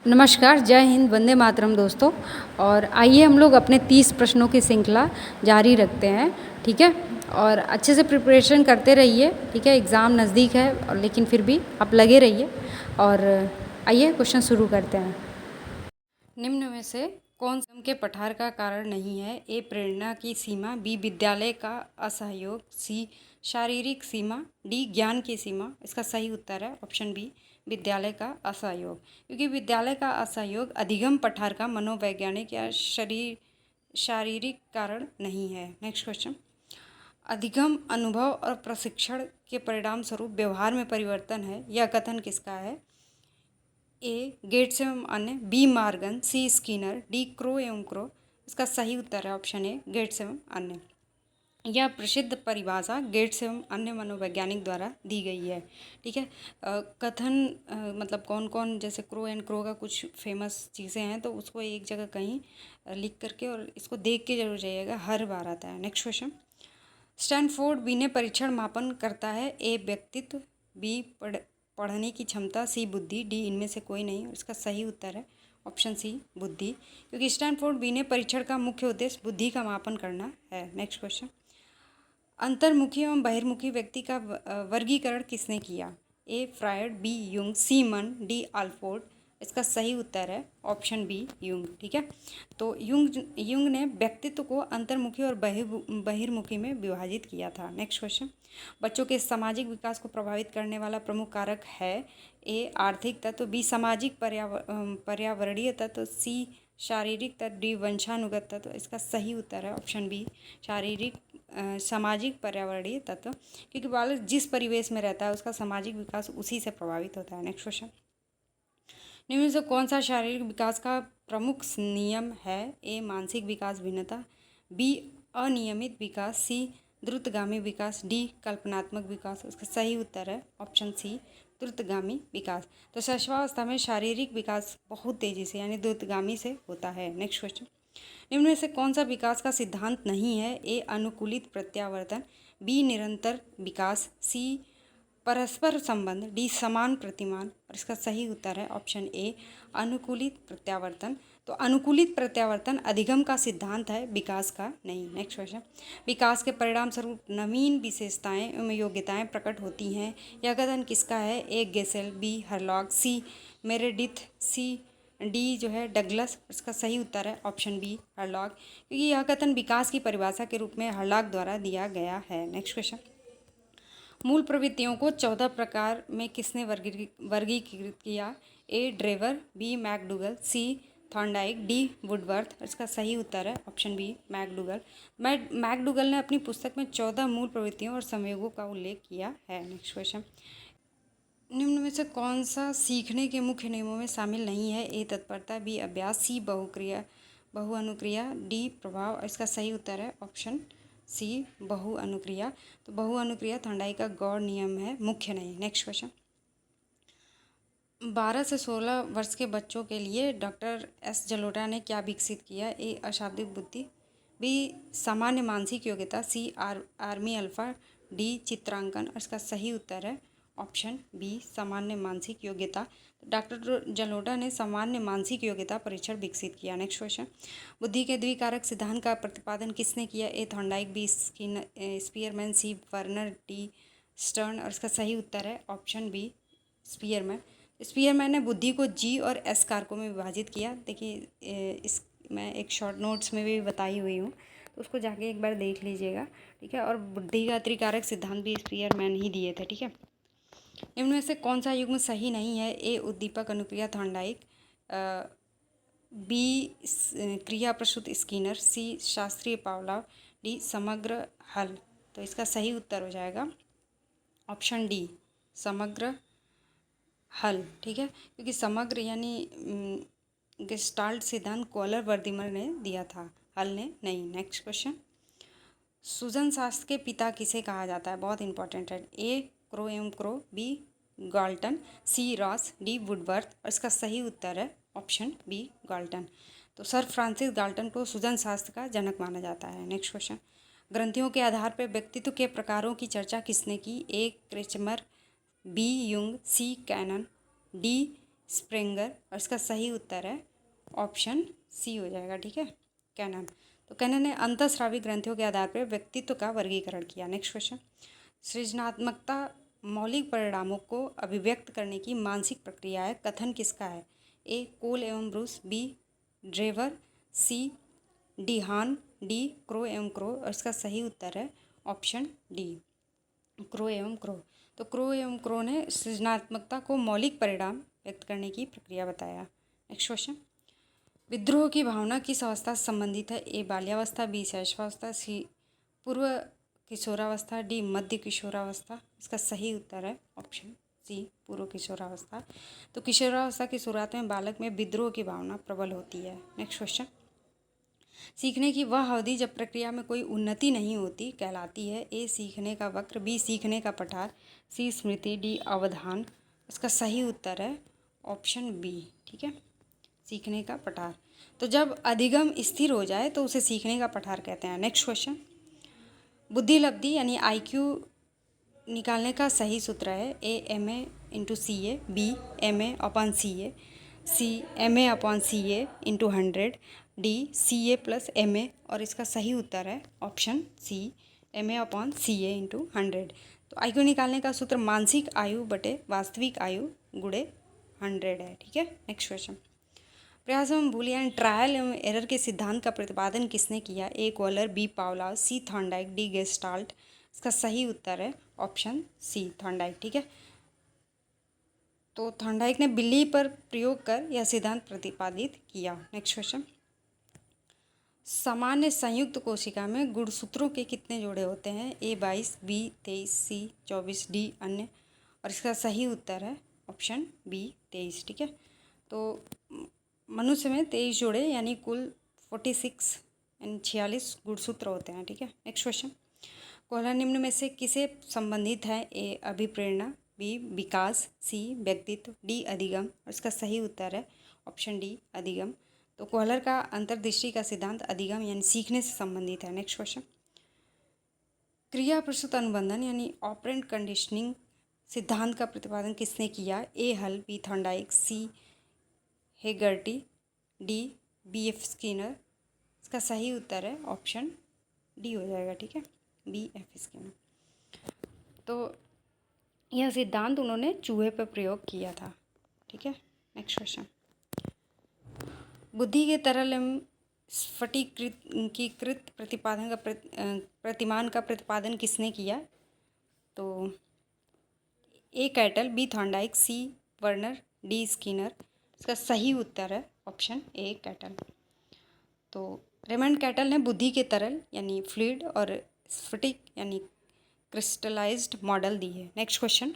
नमस्कार, जय हिंद, वंदे मातरम दोस्तों। और आइए हम लोग अपने 30 प्रश्नों की श्रृंखला जारी रखते हैं, ठीक है। और अच्छे से प्रिपरेशन करते रहिए, ठीक है। एग्ज़ाम नज़दीक है और लेकिन फिर भी आप लगे रहिए। और आइए क्वेश्चन शुरू करते हैं। निम्न में से कौन सा के पठार का कारण नहीं है? ए प्रेरणा की सीमा, बी विद्यालय का असहयोग, सी शारीरिक सीमा, डी ज्ञान की सीमा। इसका सही उत्तर है ऑप्शन बी, विद्यालय का असहयोग। क्योंकि विद्यालय का असहयोग अधिगम पठार का मनोवैज्ञानिक या शारीरिक कारण नहीं है। नेक्स्ट क्वेश्चन, अधिगम अनुभव और प्रशिक्षण के परिणाम स्वरूप व्यवहार में परिवर्तन है, यह कथन किसका है? ए गेट्स एवं अन्य, बी मार्गन, सी स्किनर, डी क्रो एवं क्रो। इसका सही उत्तर है ऑप्शन ए, गेट्स एवं अन्य। यह प्रसिद्ध परिभाषा गेट्स एवं अन्य मनोवैज्ञानिक द्वारा दी गई है, ठीक है। कथन मतलब कौन कौन, जैसे क्रो एंड क्रो का कुछ फेमस चीज़ें हैं तो उसको एक जगह कहीं लिख करके और इसको देख के जरूर जाइएगा, हर बार आता है। नेक्स्ट क्वेश्चन, स्टैनफोर्ड बिने परीक्षण मापन करता है? ए व्यक्तित्व, बी पढ़ने की क्षमता, सी बुद्धि, डी इनमें से कोई नहीं। इसका सही उत्तर है ऑप्शन सी, बुद्धि। क्योंकि स्टैनफोर्ड बिने परीक्षण का मुख्य उद्देश्य बुद्धि का मापन करना है। नेक्स्ट क्वेश्चन, अंतर्मुखी एवं बहिर्मुखी व्यक्ति का वर्गीकरण किसने किया? ए फ्रायड, बी यूंग, सी मन, डी आल्फोर्ड। इसका सही उत्तर है ऑप्शन बी, यूंग, ठीक है। तो यूंग ने व्यक्तित्व को अंतर्मुखी और बहिर्मुखी में विभाजित किया था। नेक्स्ट क्वेश्चन, बच्चों के सामाजिक विकास को प्रभावित करने वाला प्रमुख कारक है? ए आर्थिक तत्व, बी सामाजिक पर्यावरणीय तत्व, सी शारीरिक तत्व, डी वंशानुगत तत्व। इसका सही उत्तर है ऑप्शन बी, शारीरिक सामाजिक पर्यावरणीय तत्व। क्योंकि बालक जिस परिवेश में रहता है उसका सामाजिक विकास उसी से प्रभावित होता है। नेक्स्ट क्वेश्चन, निम्न से कौन सा शारीरिक विकास का प्रमुख नियम है? ए मानसिक विकास भिन्नता, बी अनियमित विकास, सी द्रुतगामी विकास, डी कल्पनात्मक विकास। इसका सही उत्तर है ऑप्शन सी, द्रुतगामी विकास। तो शिशुवावस्था में शारीरिक विकास बहुत तेजी से यानी द्रुतगामी से होता है। नेक्स्ट क्वेश्चन, निम्न में से कौन सा विकास का सिद्धांत नहीं है? ए अनुकूलित प्रत्यावर्तन, बी निरंतर विकास, सी परस्पर संबंध, डी समान प्रतिमान। और इसका सही उत्तर है ऑप्शन ए, अनुकूलित प्रत्यावर्तन। तो अनुकूलित प्रत्यावर्तन अधिगम का सिद्धांत है, विकास का नहीं। नेक्स्ट क्वेश्चन, विकास के परिणाम स्वरूप नवीन विशेषताएं एवं योग्यताएं प्रकट होती हैं, यह कथन किसका है? ए गेसेल, बी हरलॉग, सी मेरेडिथ, सी डी जो है डगलस। इसका सही उत्तर है ऑप्शन बी, हरलॉग। क्योंकि यह कथन विकास की परिभाषा के रूप में हरलॉग द्वारा दिया गया है। नेक्स्ट क्वेश्चन, मूल प्रवृत्तियों को 14 प्रकार में किसने वर्गीकृत किया? ए ड्रेवर, बी मैकडूगल, सी थॉर्नडाइक, डी वुडवर्थ। इसका सही उत्तर है ऑप्शन बी, मैकडूगल। मैकडूगल ने अपनी पुस्तक में 14 मूल प्रवृत्तियों और संयोगों का उल्लेख किया है। नेक्स्ट क्वेश्चन, निम्न में से कौन सा सीखने के मुख्य नियमों में शामिल नहीं है? ए तत्परता, बी अभ्यास, सी बहुअनुक्रिया, डी प्रभाव। इसका सही उत्तर है ऑप्शन सी, बहुअनुक्रिया। तो बहुअनुक्रिया थॉर्नडाइक का गौड़ नियम है, मुख्य नहीं। नेक्स्ट क्वेश्चन, 12 से 16 वर्ष के बच्चों के लिए डॉक्टर एस जलोटा ने क्या विकसित किया? ए अशाब्दिक बुद्धि, बी सामान्य मानसिक योग्यता, सी आर्मी अल्फा, डी चित्रांकन। और इसका सही उत्तर है ऑप्शन बी, सामान्य मानसिक योग्यता। डॉक्टर जलोटा ने सामान्य मानसिक योग्यता परीक्षण विकसित किया। नेक्स्ट क्वेश्चन, बुद्धि के द्विकारक सिद्धांत का प्रतिपादन किसने किया? ए थॉर्नडाइक, बी स्पीयरमैन, सी वर्नर, डी स्टर्न। और इसका सही उत्तर है ऑप्शन बी, स्पीयरमैन। स्पीयरमैन ने बुद्धि को जी और एस कारकों में विभाजित किया। देखिए इस मैं एक शॉर्ट नोट्स में भी बताई हुई हूँ, तो उसको जाके एक बार देख लीजिएगा, ठीक है। और बुद्धि का त्रिकारक सिद्धांत भी स्पीयरमैन ही दिए थे, ठीक है। इनमें से कौन सा युग्म सही नहीं है? ए उद्दीपक अनुक्रिया थॉर्नडाइक, बी क्रिया प्रसूत स्किनर, सी शास्त्रीय पावलाव, डी समग्र हल। तो इसका सही उत्तर हो जाएगा ऑप्शन डी, समग्र हल, ठीक है। क्योंकि समग्र यानी गेस्टाल्ट सिद्धांत कोलर वर्दिमर ने दिया था, हल ने नहीं। नेक्स्ट क्वेश्चन, सूजन शास्त्र के पिता किसे कहा जाता है? बहुत इंपॉर्टेंट है। ए क्रो एवं क्रो, बी गाल्टन, सी रॉस, डी वुडवर्थ। और इसका सही उत्तर है ऑप्शन बी, गाल्टन। तो सर फ्रांसिस गाल्टन को सूजन शास्त्र का जनक माना जाता है। नेक्स्ट क्वेश्चन, ग्रंथियों के आधार पर व्यक्तित्व के प्रकारों की चर्चा किसने की? ए क्रेचमर, बी यूंग, सी कैनन, डी स्प्रेंगर, और इसका सही उत्तर है ऑप्शन सी हो जाएगा। ठीक है, कैनन। तो कैनन ने अंतःस्रावी ग्रंथियों के आधार पर व्यक्तित्व का वर्गीकरण किया। नेक्स्ट क्वेश्चन, सृजनात्मकता मौलिक परिणामों को अभिव्यक्त करने की मानसिक प्रक्रिया है, कथन किसका है? ए कोल एवं Bruce, B Drever, C De Haan, D Crow एवं क्रो, और इसका सही उत्तर है ऑप्शन डी क्रो एवं क्रो। तो क्रो एवं क्रो ने सृजनात्मकता को मौलिक परिणाम व्यक्त करने की प्रक्रिया बताया। नेक्स्ट क्वेश्चन, विद्रोह की भावना किस अवस्था से संबंधित है? ए बाल्यावस्था, बी शैशवावस्था, सी पूर्व किशोरावस्था, डी मध्य किशोरावस्था। इसका सही उत्तर है ऑप्शन सी पूर्व किशोरावस्था। तो किशोरावस्था की शुरुआत में बालक में विद्रोह की भावना प्रबल होती है। नेक्स्ट क्वेश्चन, सीखने की वह अवधि जब प्रक्रिया में कोई उन्नति नहीं होती कहलाती है? ए सीखने का वक्र, बी सीखने का पठार, सी स्मृति, डी अवधान। इसका सही उत्तर है ऑप्शन बी। ठीक है, सीखने का पठार। तो जब अधिगम स्थिर हो जाए तो उसे सीखने का पठार कहते हैं। नेक्स्ट क्वेश्चन, बुद्धि लब्धि यानी IQ निकालने का सही सूत्र है? A MA into CA, B MA upon CA, C MA upon CA into 100, D CA plus MA, और इसका सही उत्तर है option C MA upon CA into 100। तो IQ निकालने का सूत्र मानसिक आयु बटे वास्तविक आयु गुणे 100 है। ठीक है, नेक्स्ट क्वेश्चन, प्रयास एवं भूल यानी ट्रायल एवं एरर के सिद्धांत का प्रतिपादन किसने किया? ए कॉलर, बी पावला, सी थॉर्नडाइक, डी गेस्टाल्ट। इसका सही उत्तर है ऑप्शन सी थॉर्नडाइक। ठीक है, तो थॉर्नडाइक ने बिल्ली पर प्रयोग कर यह सिद्धांत प्रतिपादित किया। नेक्स्ट क्वेश्चन, सामान्य संयुक्त कोशिका में गुणसूत्रों के कितने जोड़े होते हैं? ए 22, बी 23, सी 24, डी अन्य, और इसका सही उत्तर है ऑप्शन बी 23। ठीक है, तो मनुष्य में 23 जोड़े यानी कुल 46 यानी 46 गुणसूत्र होते हैं। ठीक है, नेक्स्ट क्वेश्चन, कोहला निम्न में से किसे संबंधित है? ए अभिप्रेरणा, बी विकास, सी व्यक्तित्व, डी अधिगम, और इसका सही उत्तर है ऑप्शन डी अधिगम। तो कोहलर का अंतर्दृष्टि का सिद्धांत अधिगम यानी सीखने से संबंधित है। नेक्स्ट क्वेश्चन, क्रिया प्रस्तुत अनुबंधन यानी ऑपरेंट कंडीशनिंग सिद्धांत का प्रतिपादन किसने किया? ए हल, बी थॉर्नडाइक, सी हेगर्टी, डी BF स्किनर। इसका सही उत्तर है ऑप्शन डी हो जाएगा। ठीक है, BF स्किनर। तो यह सिद्धांत उन्होंने चूहे पर प्रयोग किया था। ठीक है, नेक्स्ट क्वेश्चन, बुद्धि के तरल एवं स्फटिकीकृत प्रतिपादन का प्रतिमान का प्रतिपादन किसने किया? तो ए कैटल, बी थॉर्नडाइक, सी वर्नर, डी स्किनर। इसका सही उत्तर है ऑप्शन ए कैटल। तो रेमंड कैटल ने बुद्धि के तरल यानी फ्लूइड और स्फटिक यानी क्रिस्टलाइज्ड मॉडल दी है। नेक्स्ट क्वेश्चन,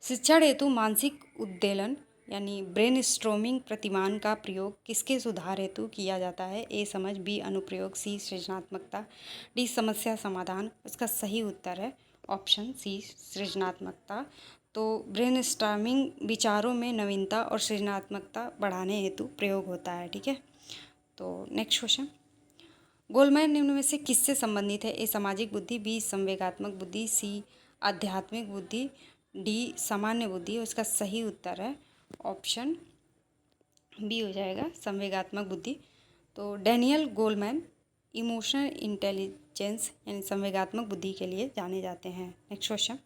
शिक्षण हेतु मानसिक उद्वेलन यानी ब्रेन स्ट्रोमिंग प्रतिमान का प्रयोग किसके सुधार हेतु किया जाता है? ए समझ, बी अनुप्रयोग, सी सृजनात्मकता, डी समस्या समाधान। इसका सही उत्तर है ऑप्शन सी सृजनात्मकता। तो ब्रेन स्ट्रोमिंग विचारों में नवीनता और सृजनात्मकता बढ़ाने हेतु प्रयोग होता है। ठीक है, तो नेक्स्ट क्वेश्चन, गोलमैन निम्न में से किससे संबंधित है? ए सामाजिक बुद्धि, बी संवेगात्मक बुद्धि, सी आध्यात्मिक बुद्धि, डी सामान्य बुद्धि। और इसका सही उत्तर है ऑप्शन बी हो जाएगा संवेगात्मक बुद्धि। तो डैनियल गोलमैन इमोशनल इंटेलिजेंस यानी संवेगात्मक बुद्धि के लिए जाने जाते हैं। नेक्स्ट क्वेश्चन,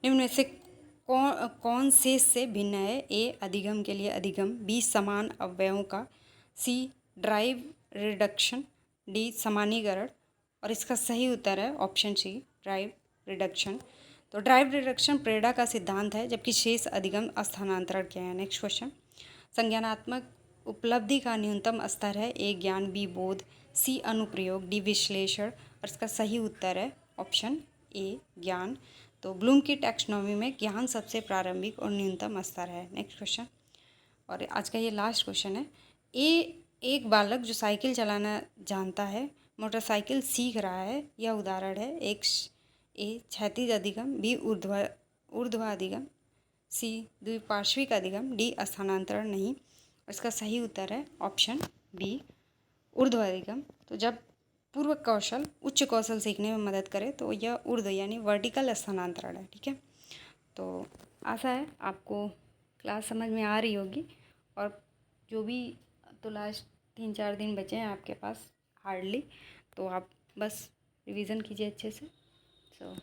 निम्न में से कौन शेष से भिन्न है? ए अधिगम के लिए अधिगम, बी समान अवयवों का, सी ड्राइव रिडक्शन, डी सामान्यीकरण, और इसका सही उत्तर है ऑप्शन सी ड्राइव रिडक्शन। तो ड्राइव रिडक्शन प्रेरणा का सिद्धांत है जबकि शेष अधिगम स्थानांतरण के हैं। नेक्स्ट क्वेश्चन, संज्ञानात्मक उपलब्धि का न्यूनतम स्तर है? ए ज्ञान, बी बोध, सी अनुप्रयोग, डी विश्लेषण, और इसका सही उत्तर है ऑप्शन ए ज्ञान। तो ब्लूम की टैक्सोनॉमी में ज्ञान सबसे प्रारंभिक और न्यूनतम स्तर है। नेक्स्ट क्वेश्चन, और आज का ये लास्ट क्वेश्चन है, एक बालक जो साइकिल चलाना जानता है मोटरसाइकिल सीख रहा है, यह उदाहरण है। ए क्षैतिज अधिगम, बी ऊर्ध्व अधिगम, सी द्विपार्श्विक अधिगम, डी स्थानांतरण नहीं। और इसका सही उत्तर है ऑप्शन बी ऊर्ध्व अधिगम। तो जब पूर्व कौशल उच्च कौशल सीखने में मदद करे तो यह ऊर्ध्व यानी वर्टिकल स्थानांतरण है। ठीक है, तो आशा है आपको क्लास समझ में आ रही होगी। और जो भी तो लास्ट 3-4 दिन बचे हैं आपके पास हार्डली, तो आप बस रिवीज़न कीजिए अच्छे से। सो